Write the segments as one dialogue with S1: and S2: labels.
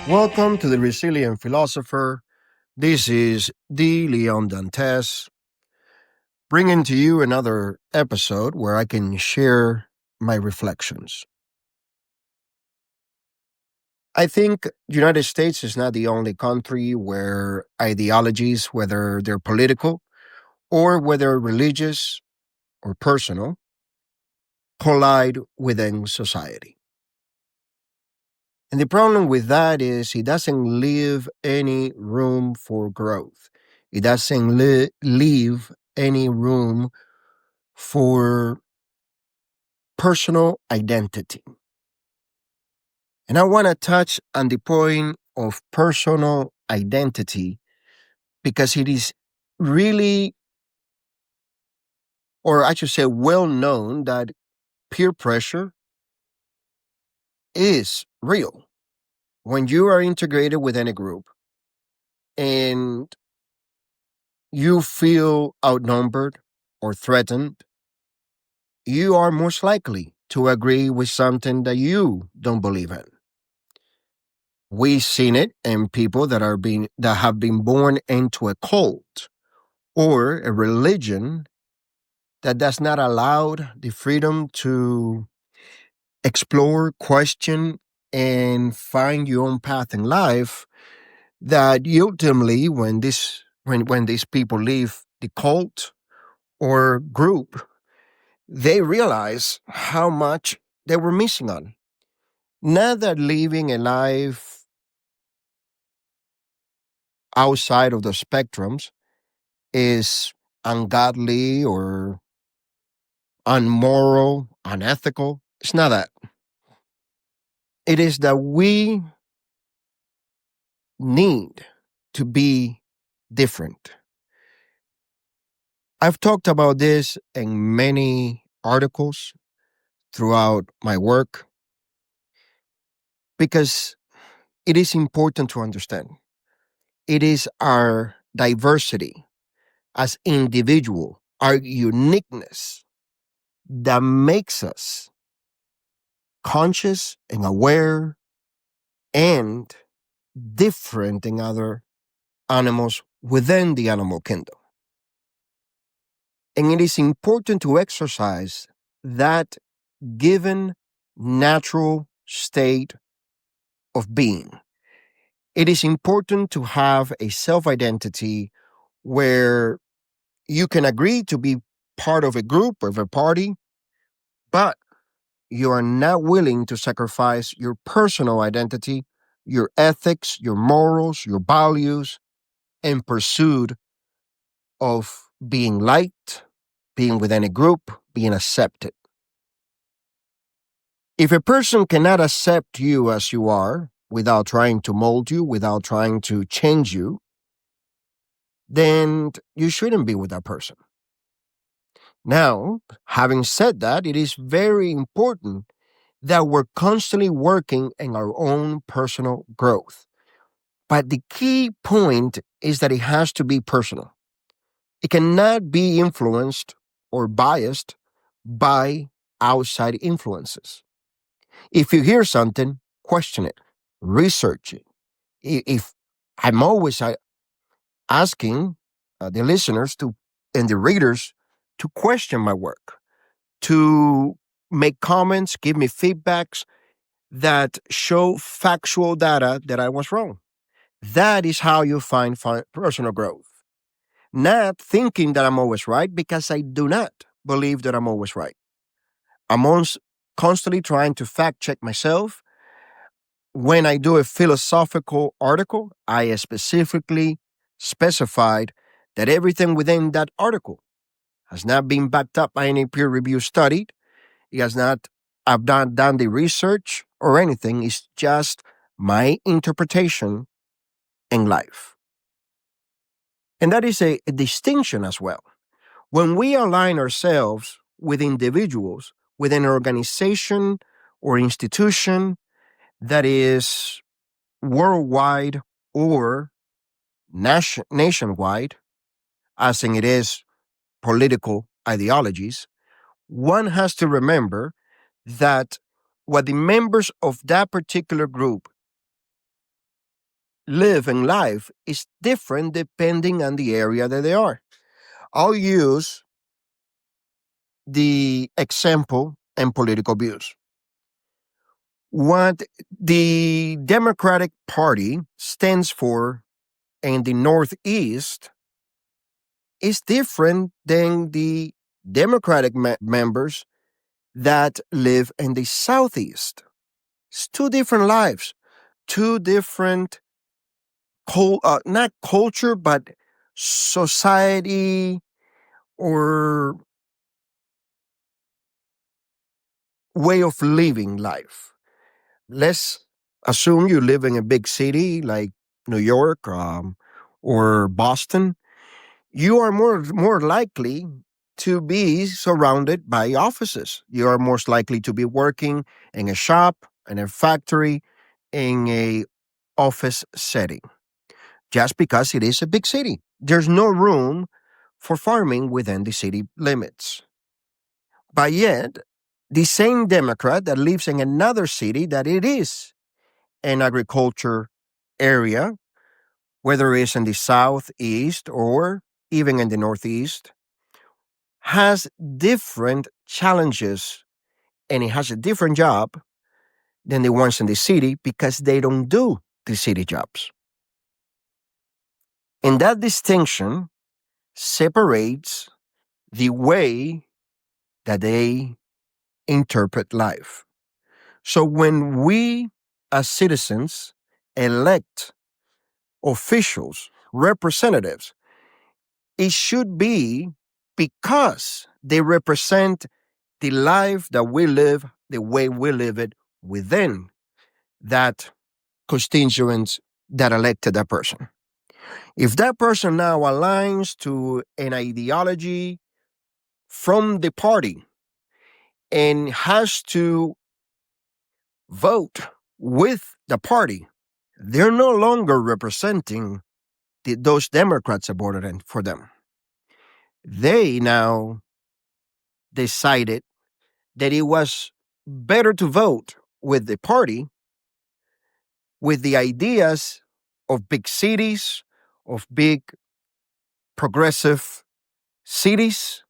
S1: Welcome to the Resilient Philosopher. This is the Leon Dantes, bringing to you another episode where I can share my reflections. I think the United States is not the only country where ideologies, whether they're political or whether religious or personal, collide within society. And the problem with that is it doesn't leave any room for growth. It doesn't leave any room for personal identity. And I want to touch on the point of personal identity because it is really, or I should say, well known that peer pressure is real. When you are integrated within a group and you feel outnumbered or threatened, you are most likely to agree with something that you don't believe in. We've seen it in people that have been born into a cult or a religion that does not allow the freedom to explore, question, and find your own path in life. That ultimately, when these people leave the cult or group, they realize how much they were missing on. Not that living a life outside of the spectrums is ungodly or unmoral, unethical. It's not that. It is that we need to be different. I've talked about this in many articles throughout my work because it is important to understand. It is our diversity as individual, our uniqueness that makes us conscious and aware and different than other animals within the animal kingdom. And it is important to exercise that given natural state of being. It is important to have a self identity where you can agree to be part of a group, of a party, but you are not willing to sacrifice your personal identity, your ethics, your morals, your values in pursuit of being liked, being within a group, being accepted. If a person cannot accept you as you are without trying to mold you, without trying to change you, then you shouldn't be with that person. Now, having said that, it is very important that we're constantly working in our own personal growth. But the key point is that it has to be personal. It cannot be influenced or biased by outside influences. If you hear something, question it, research it. If I'm always asking the listeners to and the readers to question my work, to make comments, give me feedbacks that show factual data that I was wrong. That is how you find personal growth. Not thinking that I'm always right because I do not believe that I'm always right. I'm constantly trying to fact check myself. When I do a philosophical article, I specifically specified that everything within that article has not been backed up by any peer review study. It has not, I've not done the research or anything. It's just my interpretation in life. And that is a distinction as well. When we align ourselves with individuals, with an organization or institution that is worldwide or nationwide, as in it is political ideologies, one has to remember that what the members of that particular group live in life is different depending on the area that they are. I'll use the example in political views. What the Democratic Party stands for in the Northeast is different than the Democratic members that live in the Southeast. It's two different lives, two different, not culture, but society or way of living life. Let's assume you live in a big city like New York or Boston. You are more likely to be surrounded by offices. You are most likely to be working in a shop, in a factory, in a office setting, just because it is a big city. There's no room for farming within the city limits. But yet, the same Democrat that lives in another city that it is an agriculture area, whether it's in the southeast or even in the northeast, has different challenges and it has a different job than the ones in the city because they don't do the city jobs. And that distinction separates the way that they interpret life. So when we as citizens elect officials, representatives, it should be because they represent the life that we live, the way we live it within that constituents that elected that person. If that person now aligns to an ideology from the party and has to vote with the party, they're no longer representing those Democrats that voted in for them. They now decided that it was better to vote with the party, with the ideas of big cities, of big progressive cities,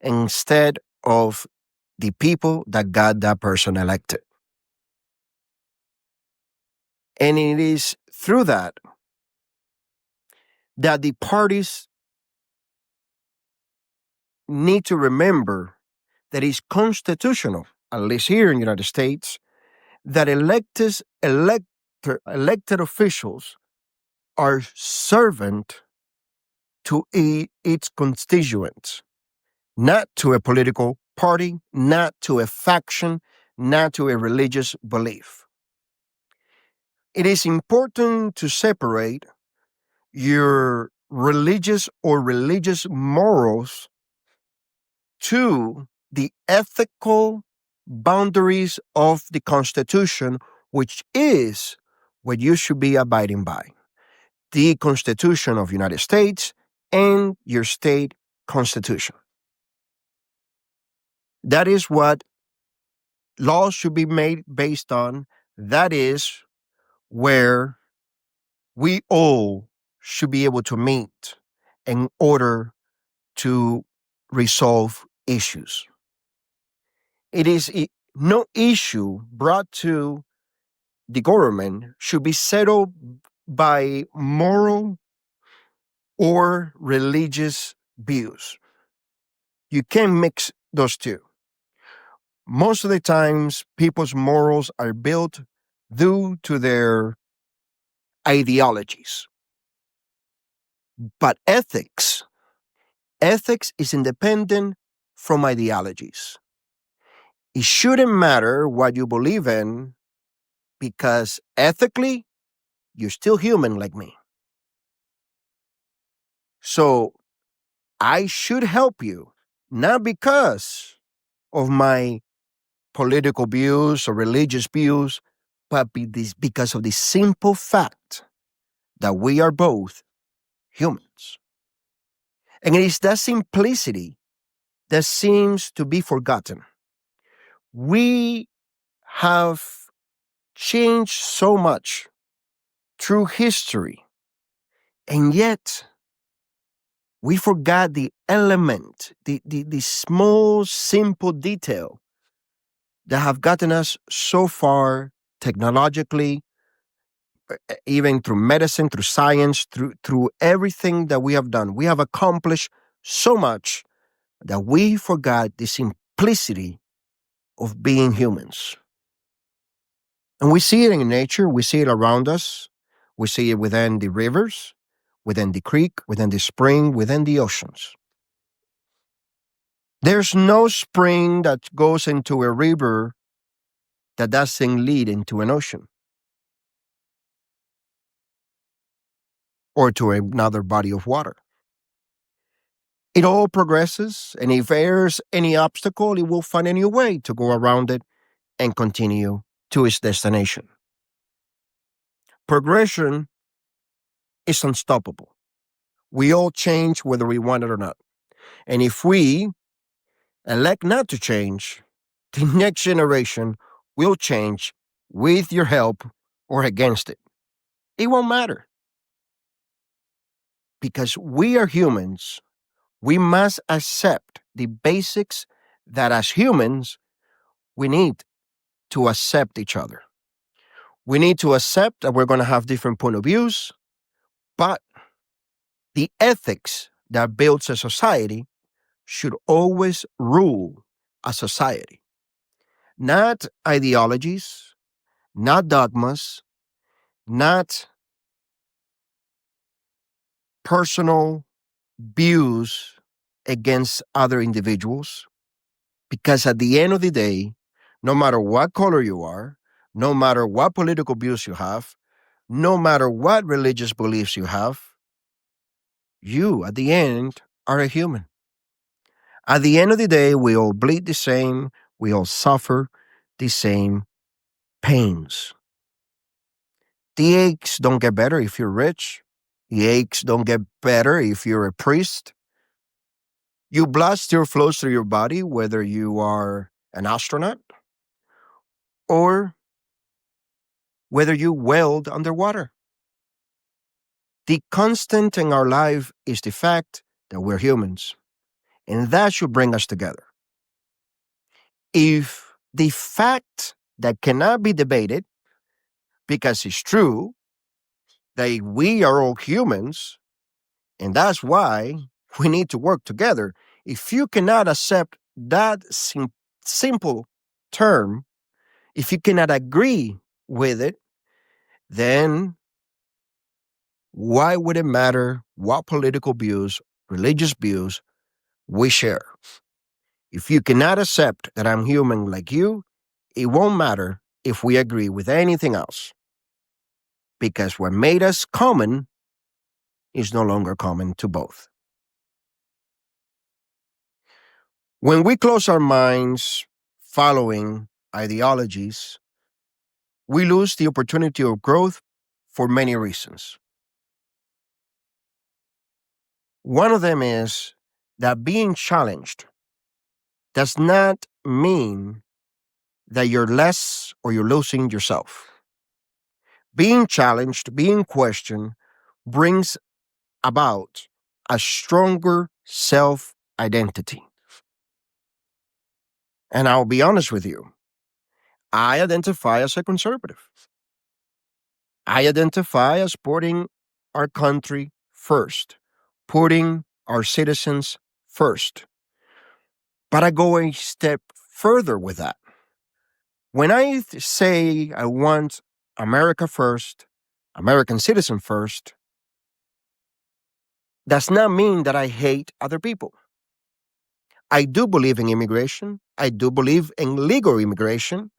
S1: instead of the people that got that person elected. And it is through that the parties need to remember that it's constitutional, at least here in the United States, that elected officials are servant to its constituents, not to a political party, not to a faction, not to a religious belief. It is important to separate your religious or religious morals to the ethical boundaries of the Constitution, which is what you should be abiding by. The Constitution of the United States and your state constitution. That is what laws should be made based on. That is where we all should be able to meet in order to resolve issues. It is no issue brought to the government should be settled by moral or religious views. You can't mix those two. Most of the times, people's morals are built due to their ideologies. But ethics is independent from ideologies. It shouldn't matter what you believe in because ethically, you're still human like me. So I should help you, not because of my political views or religious views, but because of the simple fact that we are both humans. And it is that simplicity that seems to be forgotten. We have changed so much through history. And yet, we forgot the element, the small, simple detail that have gotten us so far technologically, even through medicine, through science, through everything that we have done. We have accomplished so much that we forgot the simplicity of being humans. And we see it in nature, we see it around us, we see it within the rivers, within the creek, within the spring, within the oceans. There's no spring that goes into a river that doesn't lead into an ocean or to another body of water. It all progresses, and if there's any obstacle, it will find a new way to go around it and continue to its destination. Progression is unstoppable. We all change whether we want it or not. And if we elect not to change, the next generation will change with your help or against it. It won't matter because we are humans. We must accept the basics that as humans, we need to accept each other. We need to accept that we're going to have different point of views, but the ethics that builds a society should always rule a society. Not ideologies, not dogmas, not personal views against other individuals. Because at the end of the day, no matter what color you are, no matter what political views you have, no matter what religious beliefs you have, you at the end are a human. At the end of the day, we all bleed the same, we all suffer the same pains. The aches don't get better if you're rich. The aches don't get better if you're a priest. You blood still flows through your body, whether you are an astronaut or whether you weld underwater. The constant in our life is the fact that we're humans, and that should bring us together. If the fact that cannot be debated, because it's true that we are all humans, and that's why we need to work together. If you cannot accept that simple term, if you cannot agree with it, then why would it matter what political views, religious views we share? If you cannot accept that I'm human like you, it won't matter if we agree with anything else. Because what made us common is no longer common to both. When we close our minds following ideologies, we lose the opportunity of growth for many reasons. One of them is that being challenged does not mean that you're less or you're losing yourself. Being challenged, being questioned, brings about a stronger self identity. And I'll be honest with you, I identify as a conservative. I identify as putting our country first, putting our citizens first. But I go a step further with that. When I say I want America first, American citizen first, does not mean that I hate other people. I do believe in immigration. I do believe in legal immigration.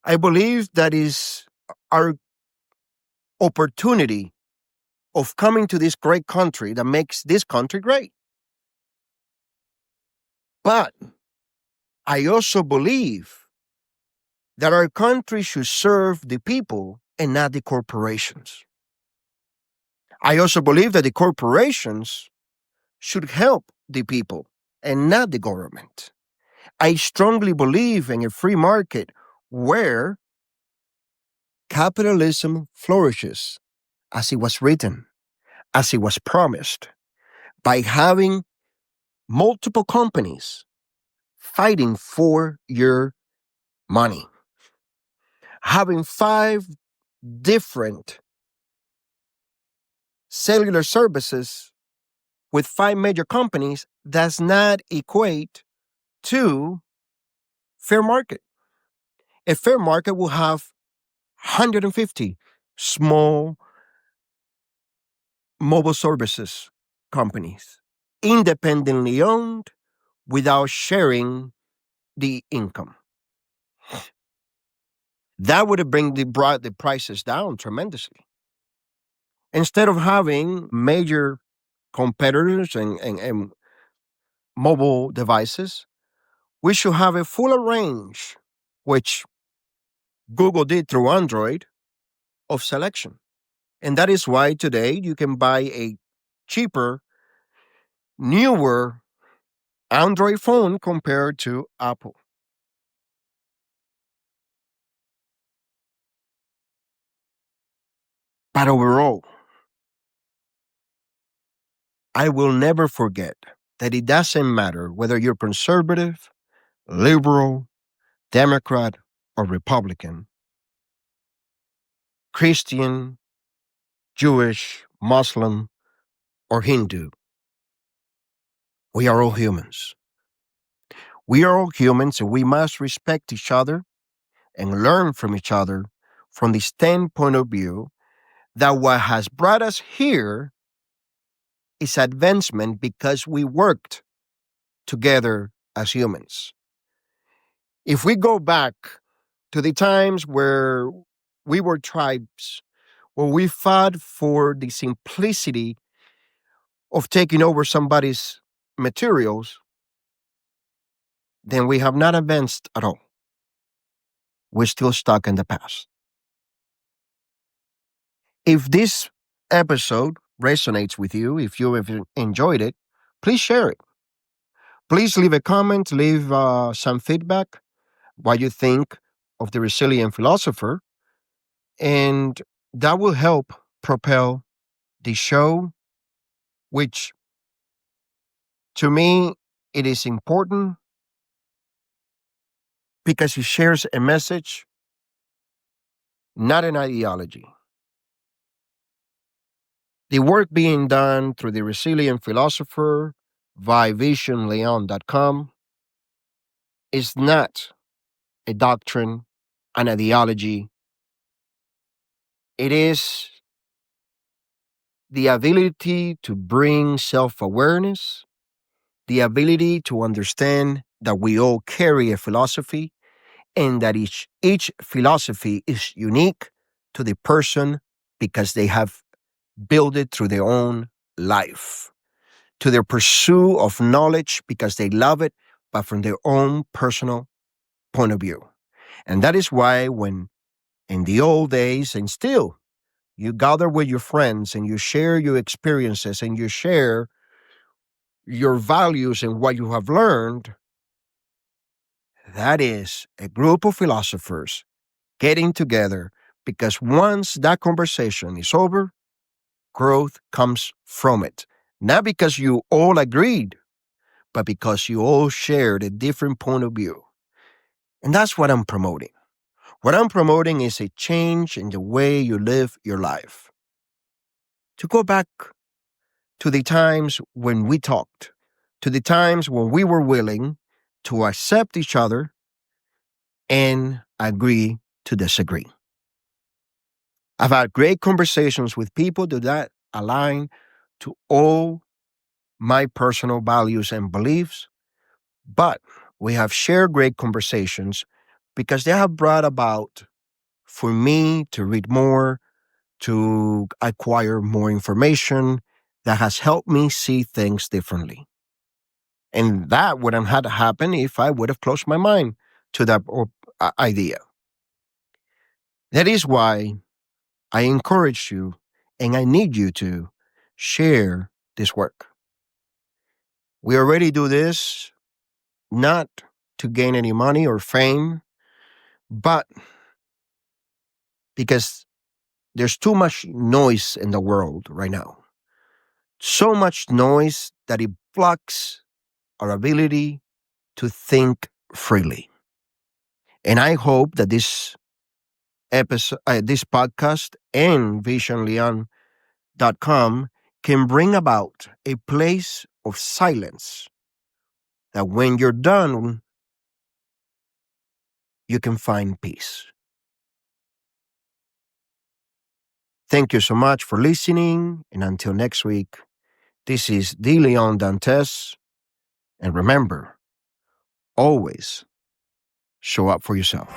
S1: I believe that is our opportunity of coming to this great country that makes this country great. But I also believe that our country should serve the people and not the corporations. I also believe that the corporations should help the people and not the government. I strongly believe in a free market where capitalism flourishes as it was written, as it was promised, by having multiple companies fighting for your money, having five different cellular services with five major companies does not equate to fair market. A fair market will have 150 small mobile services companies, independently owned without sharing the income. That would have brought the prices down tremendously. Instead of having major competitors and mobile devices, we should have a fuller range, which Google did through Android, of selection. And that is why today you can buy a cheaper, newer Android phone compared to Apple. But overall, I will never forget that it doesn't matter whether you're conservative, liberal, Democrat, or Republican, Christian, Jewish, Muslim, or Hindu. We are all humans. We are all humans and we must respect each other and learn from each other from the standpoint of view that what has brought us here is advancement because we worked together as humans. If we go back to the times where we were tribes, where we fought for the simplicity of taking over somebody's materials, then we have not advanced at all. We're still stuck in the past. If this episode resonates with you, if you have enjoyed it, please share it. Please leave a comment, leave some feedback, what you think of the Resilient Philosopher, and that will help propel the show, which to me, it is important because it shares a message, not an ideology. The work being done through the Resilient Philosopher by visionleon.com is not a doctrine, an ideology. It is the ability to bring self awareness, the ability to understand that we all carry a philosophy and that each philosophy is unique to the person because they have built it through their own life, to their pursuit of knowledge because they love it, but from their own personal point of view. And that is why when in the old days and still you gather with your friends and you share your experiences and you share your values and what you have learned, that is a group of philosophers getting together because once that conversation is over, growth comes from it. Not because you all agreed, but because you all shared a different point of view. And that's what I'm promoting. What I'm promoting is a change in the way you live your life. To go back to the times when we talked, to the times when we were willing to accept each other and agree to disagree. I've had great conversations with people that align to all my personal values and beliefs, but we have shared great conversations because they have brought about for me to read more, to acquire more information that has helped me see things differently. And that wouldn't have happened if I would have closed my mind to that idea. That is why I encourage you and I need you to share this work. We already do this not to gain any money or fame, but because there's too much noise in the world right now. So much noise that it blocks our ability to think freely. And I hope that this podcast and visionleon.com can bring about a place of silence that when you're done, you can find peace. Thank you so much for listening. And until next week, this is De Leon Dantes. And remember, always show up for yourself.